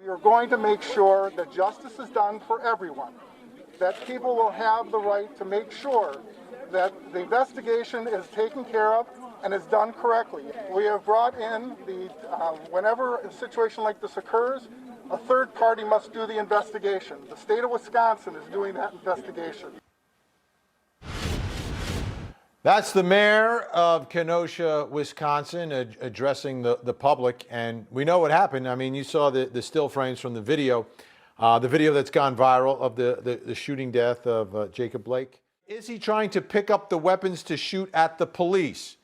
We're going to make sure that justice is done for everyone, that people will have the right to make sure that the investigation is taken care of and is done correctly. We have brought in whenever a situation like this occurs, a third party must do the investigation. The state of Wisconsin is doing that investigation. That's the mayor of Kenosha, Wisconsin, addressing the public. And we know what happened. I mean, you saw the still frames from the video that's gone viral of the shooting death of Jacob Blake. Is he trying to pick up the weapons to shoot at the police?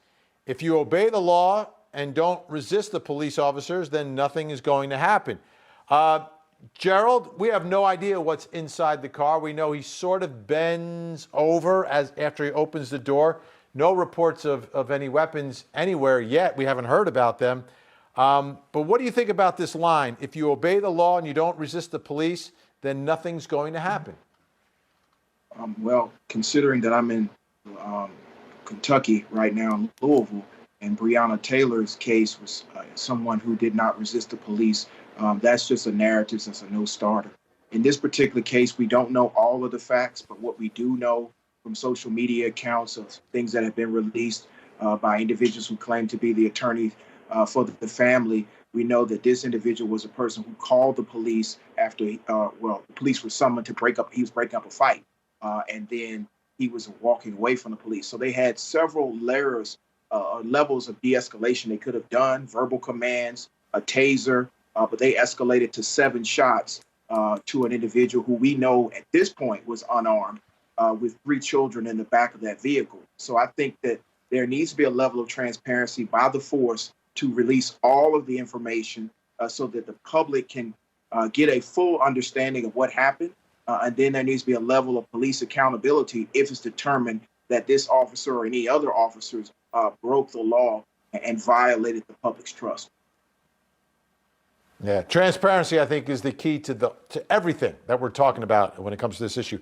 If you obey the law and don't resist the police officers, then nothing is going to happen. Gerald, we have no idea what's inside the car. We know he sort of bends over after he opens the door. No reports of any weapons anywhere yet. We haven't heard about them. But what do you think about this line? If you obey the law and you don't resist the police, then nothing's going to happen. Well, considering that I'm in Kentucky right now, in Louisville, and Breonna Taylor's case was someone who did not resist the police, that's just a narrative, that's a no-starter. In this particular case, we don't know all of the facts, but what we do know from social media accounts of things that have been released by individuals who claim to be the attorney for the family, we know that this individual was a person who called the police after, the police were summoned to he was breaking up a fight, and then he was walking away from the police. So they had several levels of de-escalation they could have done, verbal commands, a taser, but they escalated to 7 shots to an individual who we know at this point was unarmed with 3 children in the back of that vehicle. So I think that there needs to be a level of transparency by the force to release all of the information so that the public can get a full understanding of what happened. And then there needs to be a level of police accountability if it's determined that this officer or any other officers broke the law and violated the public's trust. Yeah, transparency, I think, is the key to everything that we're talking about when it comes to this issue.